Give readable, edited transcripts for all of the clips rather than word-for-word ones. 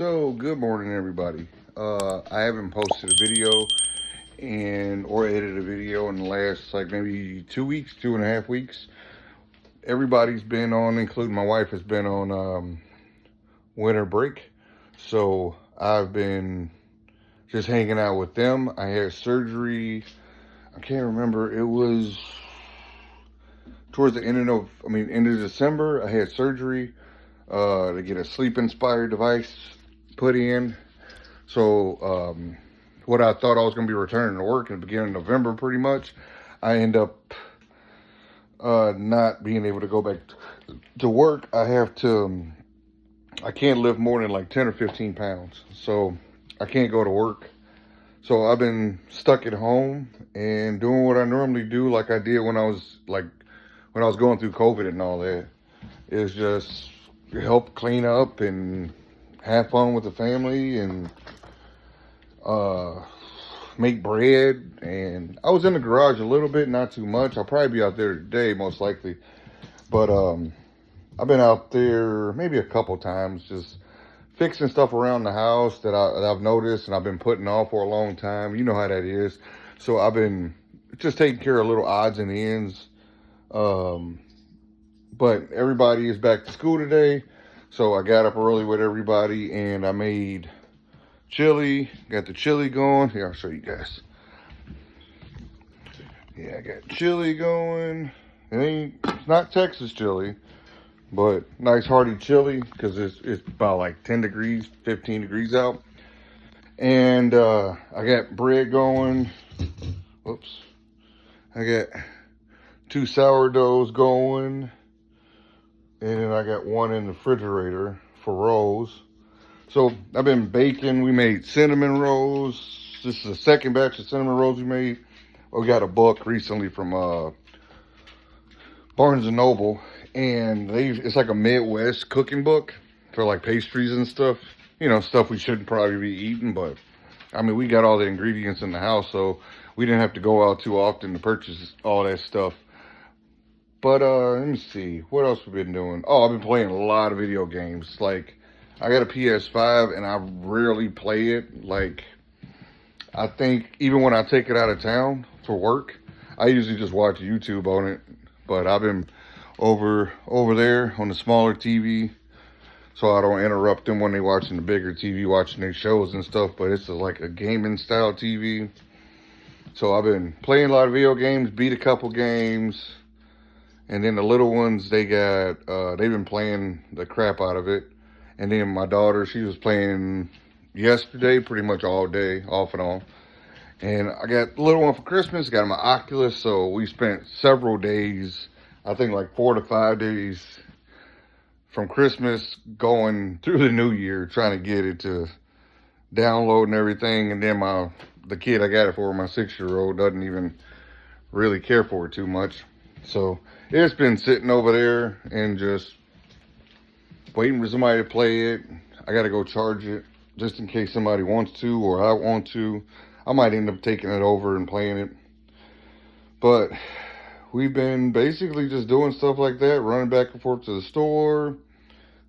So, good morning, everybody. I haven't posted a video or edited a video in the last like maybe 2 weeks, 2.5 weeks. Everybody's been on, including my wife, has been on winter break. So I've been just hanging out with them. I had surgery. I can't remember. It was towards the end of December. I had surgery to get a sleep-inspired device put in. So what I thought I was going to be returning to work in the beginning of November, pretty much, I end up not being able to go back to work. I can't lift more than like 10 or 15 pounds. So I can't go to work. So I've been stuck at home and doing what I normally do, like I did when I was going through COVID and all that. Is just help clean up and have fun with the family and make bread. And I was in the garage a little bit, not too much. I'll probably be out there today, most likely. But I've been out there maybe a couple times, just fixing stuff around the house that I've noticed and I've been putting off for a long time. You know how that is. So I've been just taking care of little odds and ends. But everybody is back to school today. So I got up early with everybody and I made chili. Got the chili going. Here, I'll show you guys. Yeah, I got chili going. It's not Texas chili, but nice hearty chili because it's about like 10 degrees, 15 degrees out. And I got bread going. Whoops. I got 2 sourdoughs going. And then I got one in the refrigerator for rolls. So I've been baking. We made cinnamon rolls. This is the second batch of cinnamon rolls we made. We got a book recently from Barnes & Noble. And it's like a Midwest cooking book for like pastries and stuff. You know, stuff we shouldn't probably be eating. But, I mean, we got all the ingredients in the house. So we didn't have to go out too often to purchase all that stuff. But let me see, what else we've been doing? Oh, I've been playing a lot of video games. Like, I got a PS5 and I rarely play it. Like, I think even when I take it out of town for work, I usually just watch YouTube on it. But I've been over there on the smaller TV, so I don't interrupt them when they're watching the bigger TV, watching their shows and stuff. But it's like a gaming style TV. So I've been playing a lot of video games, beat a couple games. And then the little ones, they've been playing the crap out of it. And then my daughter, she was playing yesterday pretty much all day, off and on. And I got the little one for Christmas, got my Oculus. So we spent several days, I think like 4 to 5 days from Christmas going through the new year, trying to get it to download and everything. And then the kid I got it for, my 6-year-old, doesn't even really care for it too much. So it's been sitting over there and just waiting for somebody to play it. I got to go charge it just in case somebody wants to or I want to. I might end up taking it over and playing it. But we've been basically just doing stuff like that, running back and forth to the store,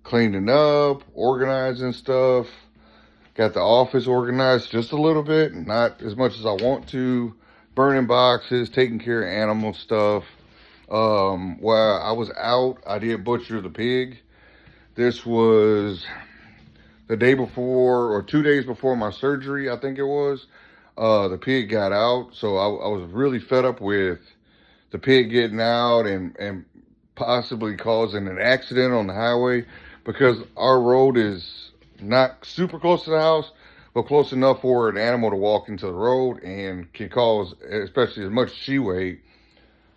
cleaning up, organizing stuff. Got the office organized just a little bit, not as much as I want to. Burning boxes, taking care of animal stuff. While I was out, I did butcher the pig. This was the day before or 2 days before my surgery, I think it was. The pig got out, so I was really fed up with the pig getting out and possibly causing an accident on the highway because our road is not super close to the house, but close enough for an animal to walk into the road and can cause, especially as much as she weighed,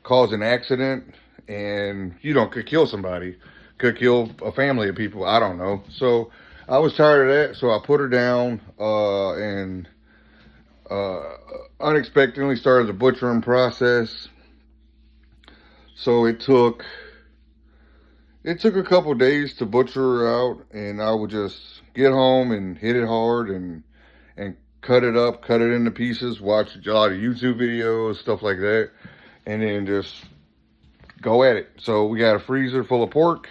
cause an accident and, could kill somebody, could kill a family of people. I don't know. So I was tired of that. So I put her down and unexpectedly started the butchering process. So it took a couple of days to butcher her out, and I would just get home and hit it hard and cut it up, cut it into pieces, watch a lot of YouTube videos, stuff like that. And then just go at it. So we got a freezer full of pork.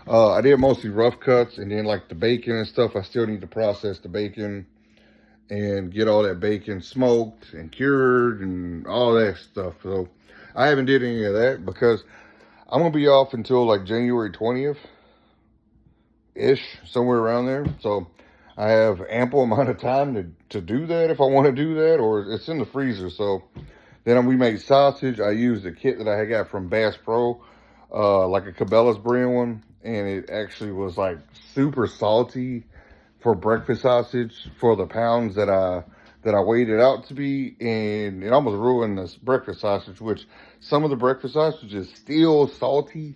I did mostly rough cuts, and then like the bacon and stuff, I still need to process the bacon and get all that bacon smoked and cured and all that stuff. So I haven't did any of that because I'm gonna be off until like January 20th ish, somewhere around there. So I have ample amount of time to do that if I want to do that, or it's in the freezer. So then we made sausage. I used the kit that I had got from Bass Pro, like a Cabela's brand one, and it actually was like super salty for breakfast sausage for the pounds that I weighed it out to be, and it almost ruined this breakfast sausage, which some of the breakfast sausage is still salty,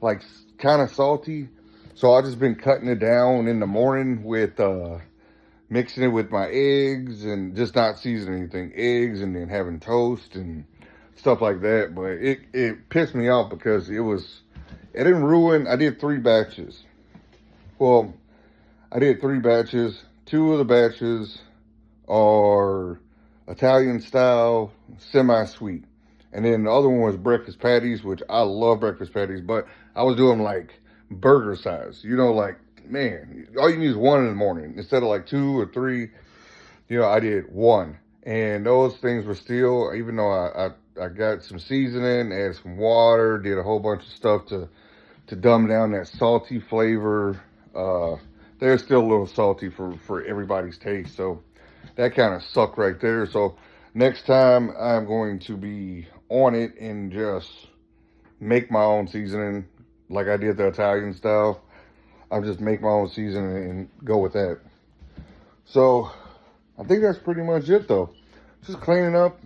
like kind of salty. So I just been cutting it down in the morning with mixing it with my eggs and just not seasoning anything, eggs, and then having toast and stuff like that. But it pissed me off because it didn't ruin. I did 3 batches. Well, I did 3 batches. 2 of the batches are Italian style, semi-sweet. And then the other one was breakfast patties, which I love breakfast patties, but I was doing like burger size. You know, like, man, all you need is 1 in the morning. Instead of like 2 or 3, you know, I did 1. And those things were still, even though I got some seasoning, added some water, did a whole bunch of stuff to dumb down that salty flavor. They're still a little salty for everybody's taste. So that kind of sucked right there. So next time I'm going to be on it and just make my own seasoning like I did the Italian style. I'll just make my own seasoning and go with that. So I think that's pretty much it though. Just cleaning up,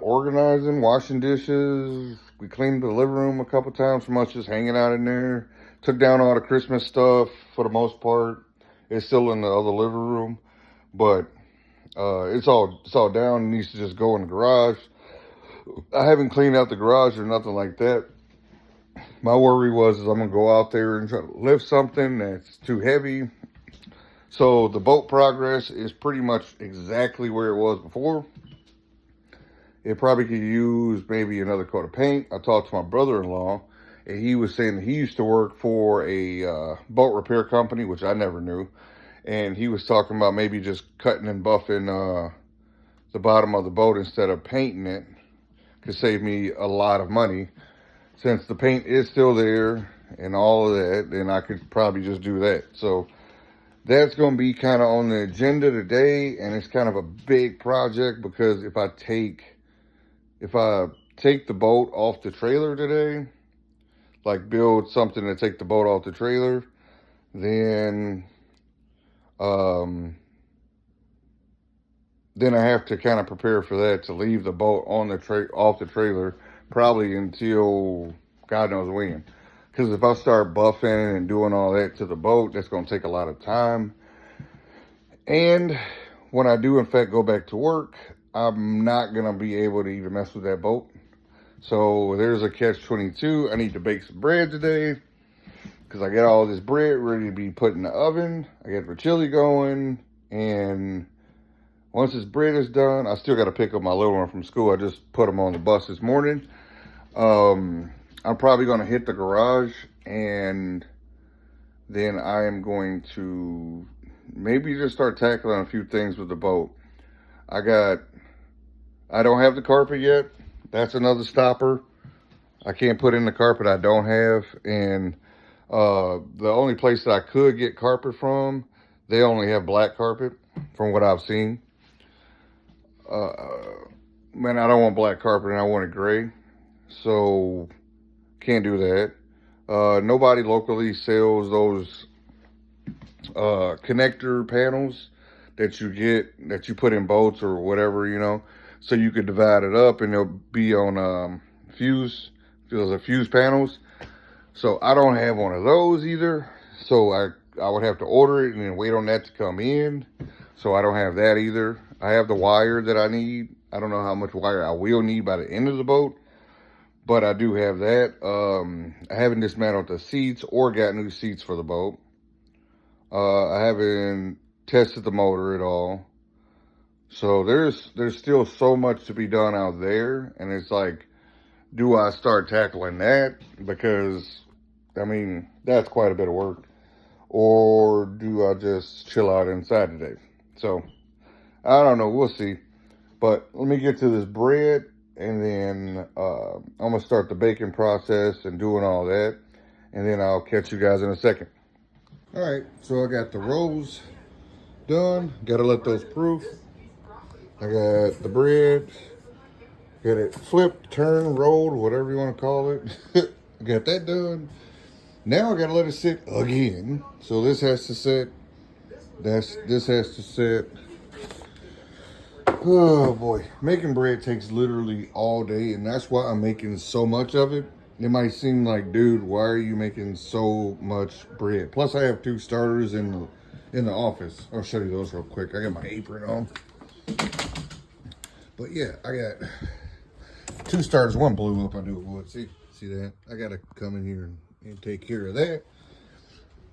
organizing, washing dishes. We cleaned the living room a couple times from us just hanging out in there. Took down all the Christmas stuff for the most part. It's still in the other living room, but it's all down. It needs to just go in the garage. I haven't cleaned out the garage or nothing like that. My worry is I'm gonna go out there and try to lift something that's too heavy. So the boat progress is pretty much exactly where it was before. It probably could use maybe another coat of paint. I talked to my brother-in-law, and he was saying that he used to work for a boat repair company, which I never knew. And he was talking about maybe just cutting and buffing the bottom of the boat instead of painting it. Could save me a lot of money. Since the paint is still there and all of that, then I could probably just do that. So that's going to be kind of on the agenda today, and it's kind of a big project because if I take the boat off the trailer today, like build something to take the boat off the trailer, then I have to kind of prepare for that to leave the boat on off the trailer probably until God knows when. Because if I start buffing and doing all that to the boat, that's going to take a lot of time. And when I do, in fact, go back to work, I'm not going to be able to even mess with that boat. So there's a catch-22. I need to bake some bread today because I got all this bread ready to be put in the oven. I got the chili going, and once this bread is done, I still got to pick up my little one from school. I just put him on the bus this morning. I'm probably going to hit the garage, and then I am going to maybe just start tackling a few things with the boat. I don't have the carpet yet. That's another stopper. I can't put in the carpet I don't have. And the only place that I could get carpet from, they only have black carpet from what I've seen. Man, I don't want black carpet and I want it gray. So can't do that. Nobody locally sells those connector panels that you put in boats or whatever, you know, so you could divide it up and they'll be on fuse panels. So I don't have one of those either. So I would have to order it and then wait on that to come in. So I don't have that either. I have the wire that I need. I don't know how much wire I will need by the end of the boat, but I do have that. I haven't dismantled the seats or got new seats for the boat. I haven't tested the motor at all. So there's still so much to be done out there, and it's like do I start tackling that? Because, I mean, that's quite a bit of work. Or do I just chill out inside today? So, I don't know. We'll see. But let me get to this bread, and then I'm going to start the baking process and doing all that. And then I'll catch you guys in a second. All right, so I got the rolls done. Got to let those proof. I got the bread. Got it flipped, turned, rolled, whatever you want to call it. Got that done. Now I got to let it sit again. So this has to sit. This has to sit. Oh boy, making bread takes literally all day, and that's why I'm making so much of it. It might seem like, dude, why are you making so much bread? Plus, I have 2 starters in the office. I'll show you those real quick. I got my apron on. But yeah, I got 2 starters. One blew up. I knew it would. See that? I got to come in here and take care of that.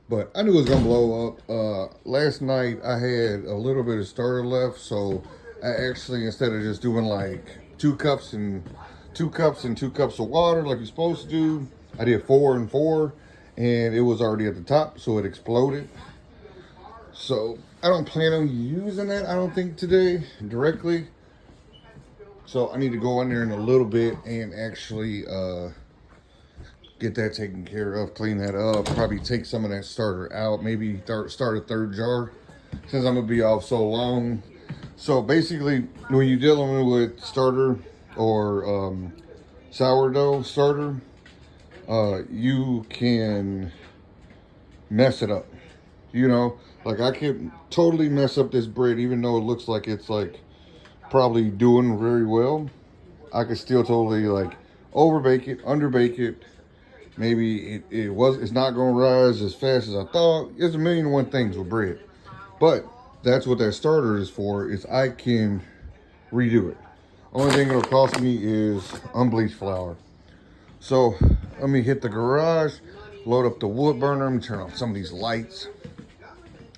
But I knew it was gonna blow up. Last night I had a little bit of starter left, so I actually, instead of just doing like 2 cups and 2 cups of water like you're supposed to do, I did 4 and 4, and it was already at the top, so it exploded. So I don't plan on using that, I don't think, today directly. So I need to go in there in a little bit and actually get that taken care of, clean that up, probably take some of that starter out, maybe start a 3rd jar since I'm gonna be off so long. So basically, when you're dealing with starter or sourdough starter, you can mess it up. You know, like I can totally mess up this bread, even though it looks like it's like probably doing very well. I could still totally like overbake it, underbake it. Maybe it's not gonna rise as fast as I thought. There's a million and one things with bread, but that's what that starter is for. Is I can redo it. Only thing it'll cost me is unbleached flour. So let me hit the garage, load up the wood burner, and turn off some of these lights.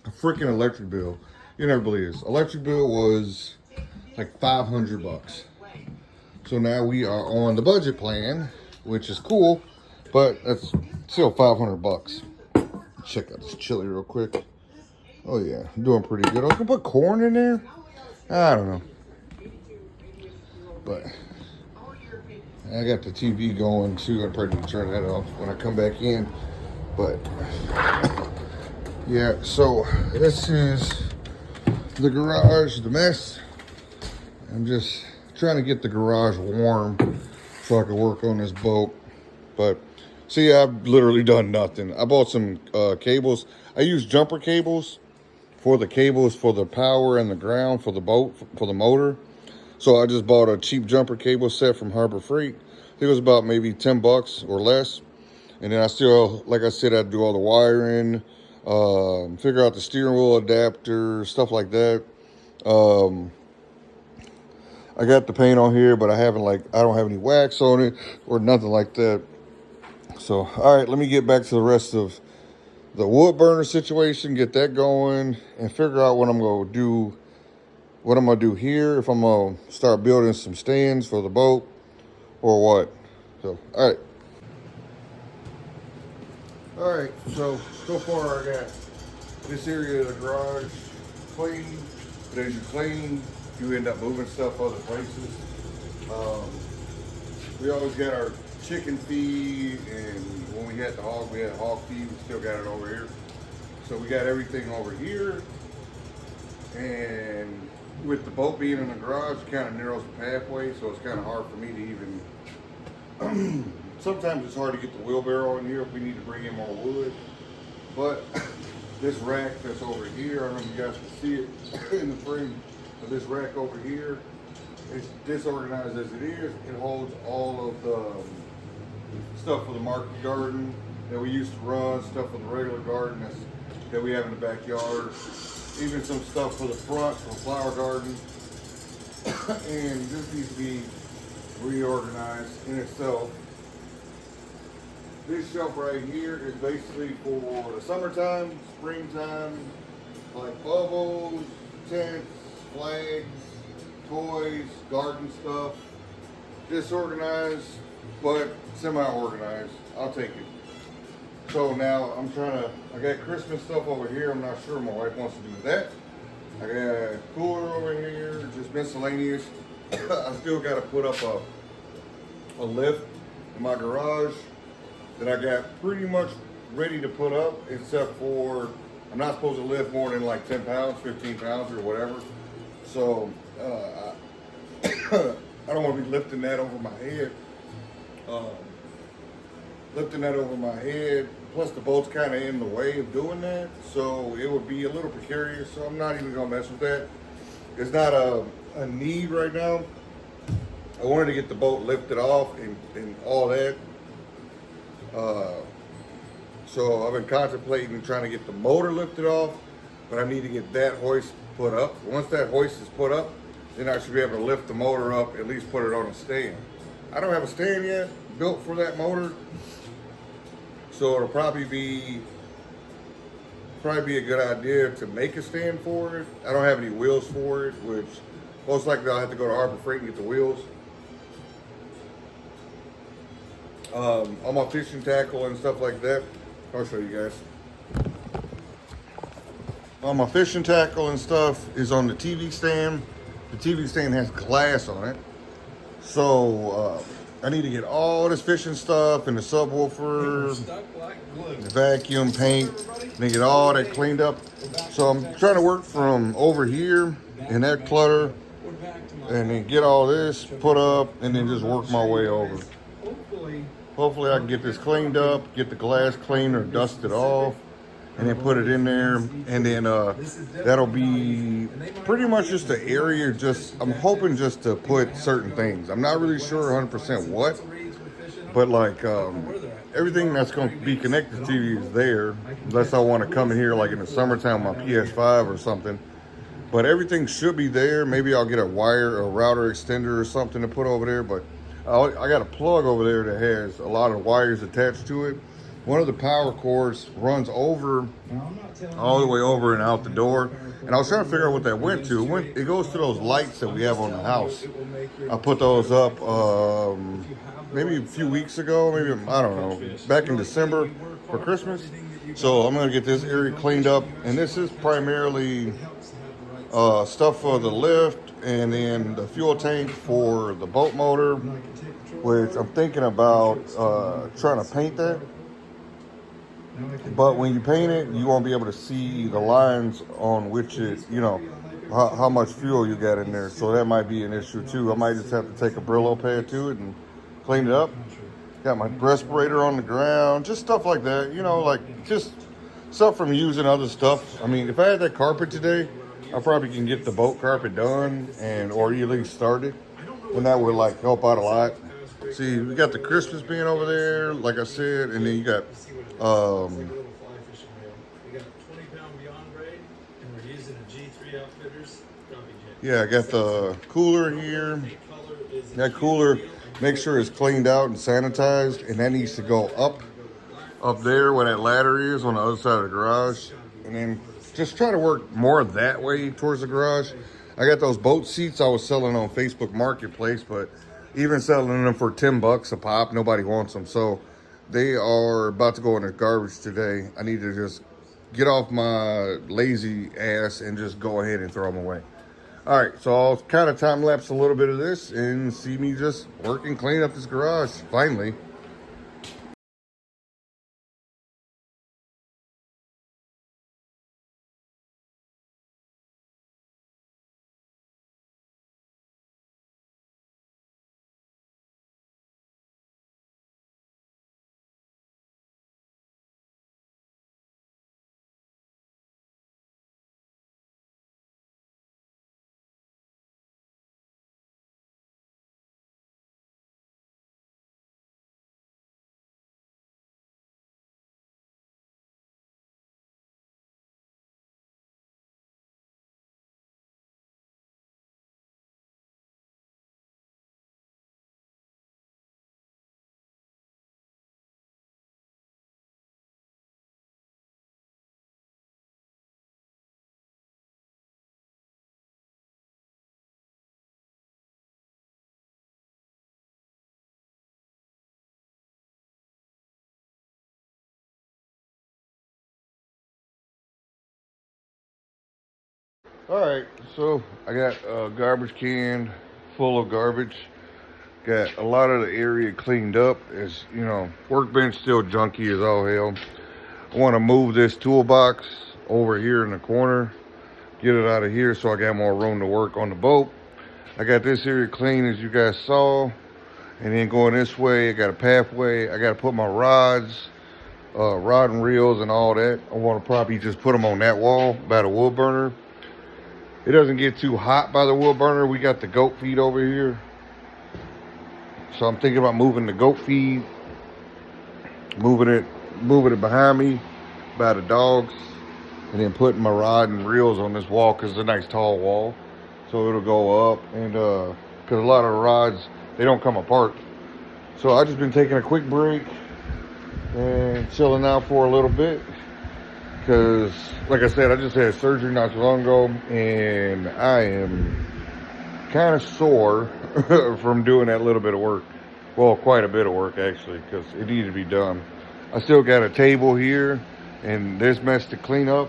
A freaking electric bill. You never believe this. Electric bill was like $500. So now we are on the budget plan, which is cool, but that's still $500. Check out this chili real quick. Oh yeah, I'm doing pretty good. I was gonna put corn in there. I don't know, but I got the TV going too. I'm probably gonna turn that off when I come back in. But yeah, so this is the garage, the mess. I'm just trying to get the garage warm so I can work on this boat. But see, I've literally done nothing. I bought some cables. I use jumper cables for the power and the ground for the boat, for the motor. So I just bought a cheap jumper cable set from Harbor Freight. I think it was about maybe 10 bucks or less. And then I still, like I said, I do all the wiring, figure out the steering wheel adapter, stuff like that. I got the paint on here, but I don't have any wax on it or nothing like that. So, all right, let me get back to the rest of the wood burner situation, get that going, and figure out what I'm going to do here, if I'm going to start building some stands for the boat or what. So, all right. All right, so far I got this area of the garage clean, but as you clean, you end up moving stuff other places. We always got our chicken feed, and when we had hog feed. We still got it over here. So we got everything over here, and with the boat being in the garage, it kind of narrows the pathway, so it's kind of hard for me to even, sometimes it's hard to get the wheelbarrow in here if we need to bring in more wood. But this rack that's over here, I don't know if you guys can see it in the frame, but this rack over here, it's disorganized as it is. It holds all of the stuff for the market garden that we used to run, stuff for the regular garden that we have in the backyard, even some stuff for the front for the flower garden. And this needs to be reorganized in itself. This shelf right here is basically for the summertime, springtime, like bubbles, tents, flags, toys, garden stuff. Disorganized, but semi-organized. I'll take it. So now I got Christmas stuff over here. I'm not sure my wife wants to do that. I got a cooler over here, just miscellaneous. I still got to put up a lift in my garage that I got pretty much ready to put up, except for I'm not supposed to lift more than like 10 pounds, 15 pounds, or whatever. So I don't want to be lifting that over my head. Um, Lifting that over my head. Plus, the boat's kind of in the way of doing that, so it would be a little precarious. So I'm not even gonna mess with that. It's not a need right now. I wanted to get the boat lifted off and all that. So I've been contemplating trying to get the motor lifted off, but I need to get that hoist put up. Once that hoist is put up, then I should be able to lift the motor up, at least put it on a stand. I don't have a stand yet built for that motor, so it'll probably be a good idea to make a stand for it. I don't have any wheels for it, which most likely I'll have to go to Harbor Freight and get the wheels. All my fishing tackle and stuff like that. I'll show you guys. All my fishing tackle and stuff is on the TV stand. The TV stand has glass on it. So I need to get all this fishing stuff and the subwoofer, the vacuum, paint, and get all that cleaned up. So I'm trying to work from over here in that clutter and then get all this put up and then just work my way over. Hopefully I can get this cleaned up, get the glass cleaned or dusted off, and then put it in there. And then that'll be pretty much just the area. I'm hoping just to put certain things. I'm not really sure 100% what, but like everything that's going to be connected to you is there. Unless I want to come in here like in the summertime on my PS5 or something. But everything should be there. Maybe I'll get a router extender or something to put over there. But I got a plug over there that has a lot of wires attached to it. One of the power cords runs over, all the way over and out the door. And I was trying to figure out what that went to. It goes to those lights that we have on the house. I put those up maybe a few weeks ago, maybe, I don't know, back in December for Christmas. So I'm going to get this area cleaned up. And this is primarily stuff for the lift and then the fuel tank for the boat motor, which I'm thinking about trying to paint that. But when you paint it, you won't be able to see the lines on which how much fuel you got in there. So that might be an issue too. I might just have to take a Brillo pad to it and clean it up. Got my respirator on the ground, just stuff like that. Like just stuff from using other stuff. I mean, if I had that carpet today, I probably can get the boat carpet done or at least started. And that would like help out a lot. See, we got the Christmas bin over there, like I said, and then you got yeah, I got the cooler here. That cooler, make sure it's cleaned out and sanitized, and that needs to go up there where that ladder is on the other side of the garage. And then just try to work more that way towards the garage. I got those boat seats I was selling on Facebook Marketplace, but even selling them for $10 a pop, nobody wants them. So they are about to go in the garbage today. I need to just get off my lazy ass and just go ahead and throw them away. All right, so I'll kind of time lapse a little bit of this and see me just working, cleaning up this garage finally. All right, so I got a garbage can full of garbage. Got a lot of the area cleaned up. As you know, workbench still junky as all hell. I want to move this toolbox over here in the corner, get it out of here so I got more room to work on the boat. I got this area clean as you guys saw, and then going this way, I got a pathway. I got to put my rods, rod and reels and all that. I want to probably just put them on that wall by the wood burner. It doesn't get too hot by the wood burner. We got the goat feed over here. So I'm thinking about moving the goat feed, moving it behind me by the dogs, and then putting my rod and reels on this wall because it's a nice tall wall. So it'll go up, and because a lot of the rods, they don't come apart. So I've just been taking a quick break and chilling out for a little bit. Because, like I said, I just had surgery not too long ago, and I am kind of sore from doing that little bit of work. Well, quite a bit of work, actually, because it needed to be done. I still got a table here, and this mess to clean up.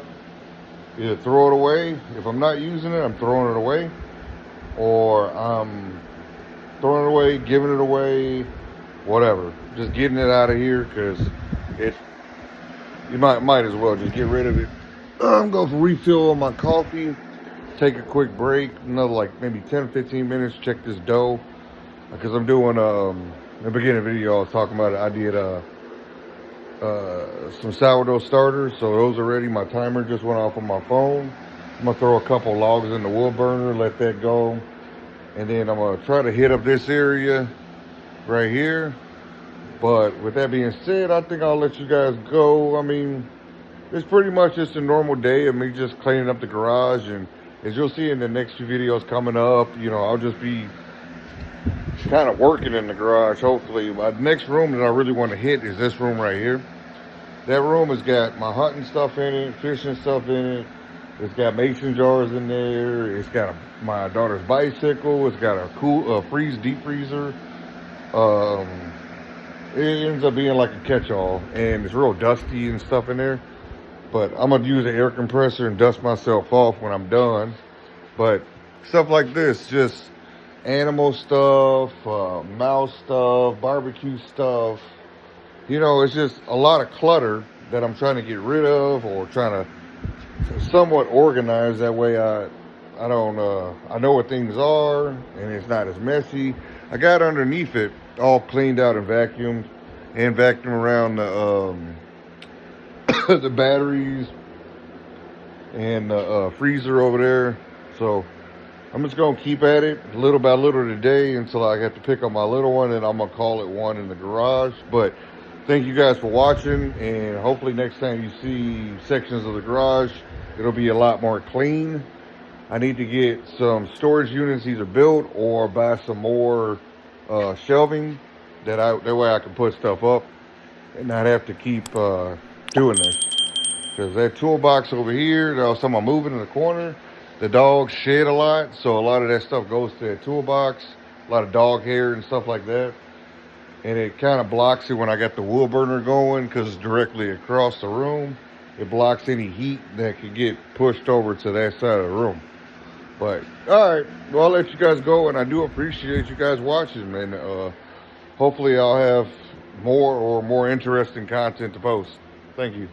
Either throw it away. If I'm not using it, I'm throwing it away. Or I'm throwing it away, giving it away, whatever. Just getting it out of here, because you might as well just get rid of it. I'm going to refill my coffee, take a quick break, another like maybe 10-15 minutes, check this dough. Because I'm doing, in the beginning of the video, I was talking about it. I did some sourdough starters, so those are ready. My timer just went off on my phone. I'm going to throw a couple logs in the wood burner, let that go. And then I'm going to try to hit up this area right here. But with that being said, I think I'll let you guys go. I mean, it's pretty much just a normal day of me just cleaning up the garage. And as you'll see in the next few videos coming up, you know, I'll just be kind of working in the garage, hopefully. My next room that I really want to hit is this room right here. That room has got my hunting stuff in it, fishing stuff in it. It's got mason jars in there. It's got my daughter's bicycle. It's got a deep freezer. It ends up being like a catch-all, and it's real dusty and stuff in there. But I'm going to use an air compressor and dust myself off when I'm done. But stuff like this, just animal stuff, mouse stuff, barbecue stuff. You know, it's just a lot of clutter that I'm trying to get rid of, or trying to somewhat organize. That way I know what things are, and it's not as messy. I got underneath it all cleaned out and vacuumed around the the batteries and the freezer over there. So I'm just gonna keep at it little by little today until I have to pick up my little one, and I'm gonna call it one in the garage. But thank you guys for watching, and hopefully next time you see sections of the garage, it'll be a lot more clean. I need to get some storage units either built or buy some more shelving that way I can put stuff up and not have to keep doing this. Because that toolbox over here, that was something I'm moving in the corner, the dogs shed a lot, so a lot of that stuff goes to that toolbox, a lot of dog hair and stuff like that. And it kind of blocks it when I got the wood burner going, because it's directly across the room. It blocks any heat that could get pushed over to that side of the room. But, alright, well, I'll let you guys go, and I do appreciate you guys watching, and hopefully I'll have more interesting content to post. Thank you.